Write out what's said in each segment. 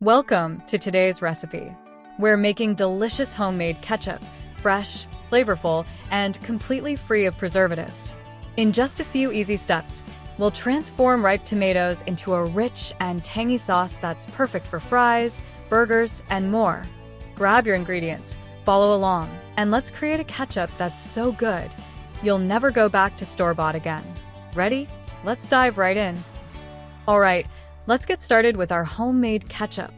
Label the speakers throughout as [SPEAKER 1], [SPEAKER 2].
[SPEAKER 1] Welcome to today's recipe. We're making delicious homemade ketchup, fresh, flavorful, and completely free of preservatives. In just a few easy steps, we'll transform ripe tomatoes into a rich and tangy sauce that's perfect for fries, burgers, and more. Grab your ingredients, follow along, and let's create a ketchup that's so good, you'll never go back to store-bought again. Ready? Let's dive right in. All right, let's get started with our homemade ketchup.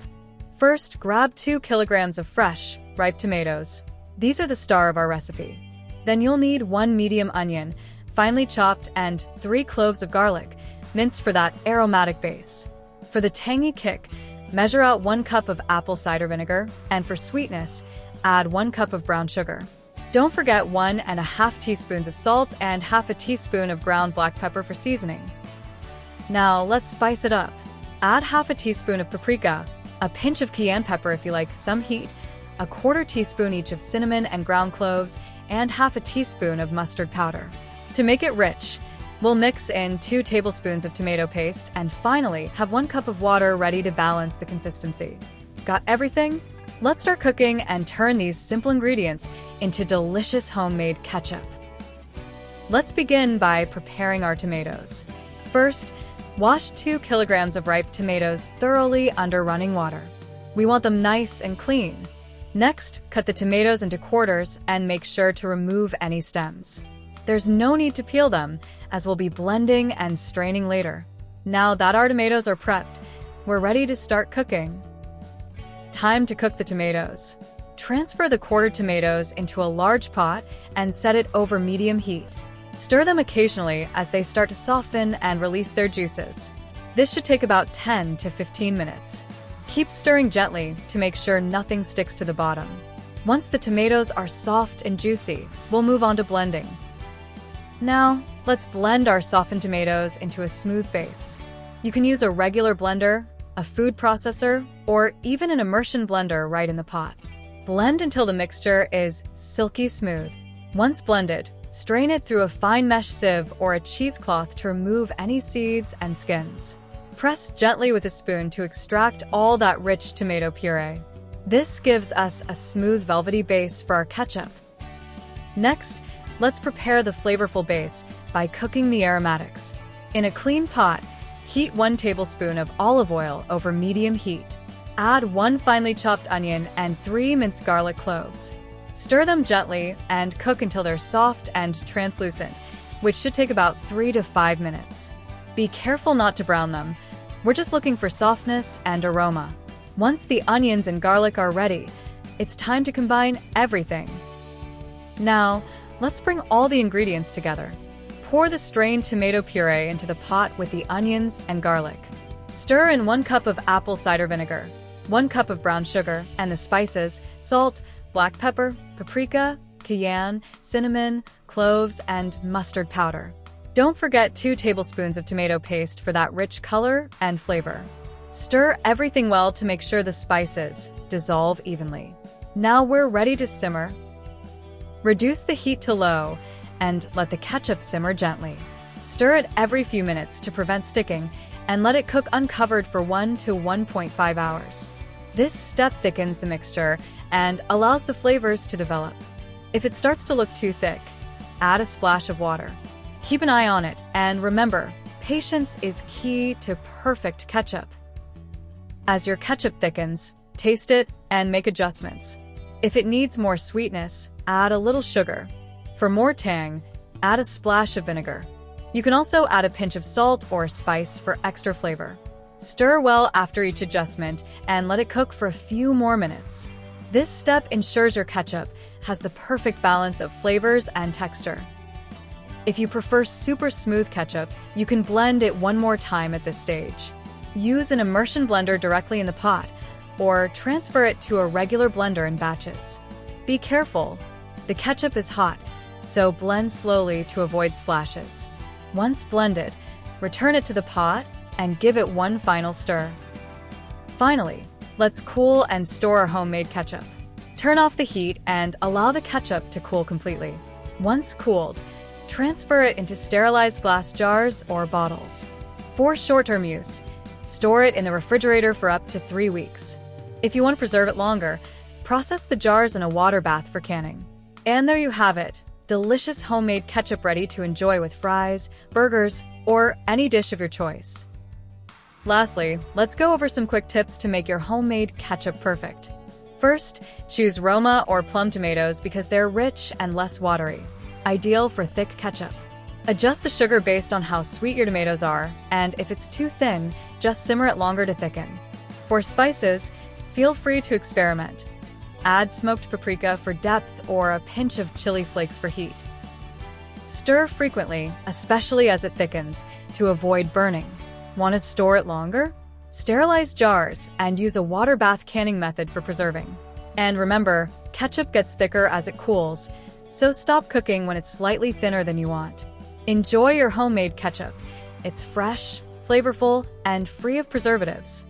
[SPEAKER 1] First, grab 2 kilograms of fresh, ripe tomatoes. These are the star of our recipe. Then you'll need 1 medium onion, finely chopped, and 3 cloves of garlic, minced for that aromatic base. For the tangy kick, measure out 1 cup of apple cider vinegar, and for sweetness, add 1 cup of brown sugar. Don't forget 1.5 teaspoons of salt and half a teaspoon of ground black pepper for seasoning. Now let's spice it up. Add half a teaspoon of paprika, a pinch of cayenne pepper if you like some heat, a 1/4 teaspoon each of cinnamon and ground cloves, and half a teaspoon of mustard powder. To make it rich, we'll mix in 2 tablespoons of tomato paste and finally have 1 cup of water ready to balance the consistency. Got everything? Let's start cooking and turn these simple ingredients into delicious homemade ketchup. Let's begin by preparing our tomatoes. First, wash 2 kilograms of ripe tomatoes thoroughly under running water. We want them nice and clean. Next, cut the tomatoes into quarters and make sure to remove any stems. There's no need to peel them, as we'll be blending and straining later. Now that our tomatoes are prepped, we're ready to start cooking. Time to cook the tomatoes. Transfer the quartered tomatoes into a large pot and set it over medium heat. Stir them occasionally as they start to soften and release their juices. This should take about 10 to 15 minutes. Keep stirring gently to make sure nothing sticks to the bottom. Once the tomatoes are soft and juicy, we'll move on to blending. Now, let's blend our softened tomatoes into a smooth base. You can use a regular blender, a food processor, or even an immersion blender right in the pot. Blend until the mixture is silky smooth. Once blended, strain it through a fine mesh sieve or a cheesecloth to remove any seeds and skins. Press gently with a spoon to extract all that rich tomato puree. This gives us a smooth, velvety base for our ketchup. Next, let's prepare the flavorful base by cooking the aromatics. In a clean pot, heat 1 tablespoon of olive oil over medium heat. Add 1 finely chopped onion and 3 minced garlic cloves. Stir them gently and cook until they're soft and translucent, which should take about 3 to 5 minutes. Be careful not to brown them. We're just looking for softness and aroma. Once the onions and garlic are ready, it's time to combine everything. Now, let's bring all the ingredients together. Pour the strained tomato puree into the pot with the onions and garlic. Stir in 1 cup of apple cider vinegar, 1 cup of brown sugar, and the spices, salt, black pepper, paprika, cayenne, cinnamon, cloves, and mustard powder. Don't forget 2 tablespoons of tomato paste for that rich color and flavor. Stir everything well to make sure the spices dissolve evenly. Now we're ready to simmer. Reduce the heat to low and let the ketchup simmer gently. Stir it every few minutes to prevent sticking and let it cook uncovered for 1 to 1.5 hours. This step thickens the mixture and allows the flavors to develop. If it starts to look too thick, add a splash of water. Keep an eye on it, and remember, patience is key to perfect ketchup. As your ketchup thickens, taste it and make adjustments. If it needs more sweetness, add a little sugar. For more tang, add a splash of vinegar. You can also add a pinch of salt or spice for extra flavor. Stir well after each adjustment and let it cook for a few more minutes. This step ensures your ketchup has the perfect balance of flavors and texture. If you prefer super smooth ketchup, you can blend it 1 more time at this stage. Use an immersion blender directly in the pot, or transfer it to a regular blender in batches. Be careful. The ketchup is hot, so blend slowly to avoid splashes. Once blended, return it to the pot and give it 1 final stir. Finally, let's cool and store our homemade ketchup. Turn off the heat and allow the ketchup to cool completely. Once cooled, transfer it into sterilized glass jars or bottles. For short-term use, Store it in the refrigerator for up to 3 weeks. If you want to preserve it longer, process the jars in a water bath for canning. And there you have it, delicious homemade ketchup ready to enjoy with fries, burgers, or any dish of your choice. Lastly, let's go over some quick tips to make your homemade ketchup perfect. First, choose Roma or plum tomatoes because they're rich and less watery, ideal for thick ketchup. Adjust the sugar based on how sweet your tomatoes are, and if it's too thin, just simmer it longer to thicken. For spices, feel free to experiment. Add smoked paprika for depth or a pinch of chili flakes for heat. Stir frequently, especially as it thickens, to avoid burning. Want to store it longer? Sterilize jars and use a water bath canning method for preserving. And remember, ketchup gets thicker as it cools, so stop cooking when it's slightly thinner than you want. Enjoy your homemade ketchup. It's fresh, flavorful, and free of preservatives.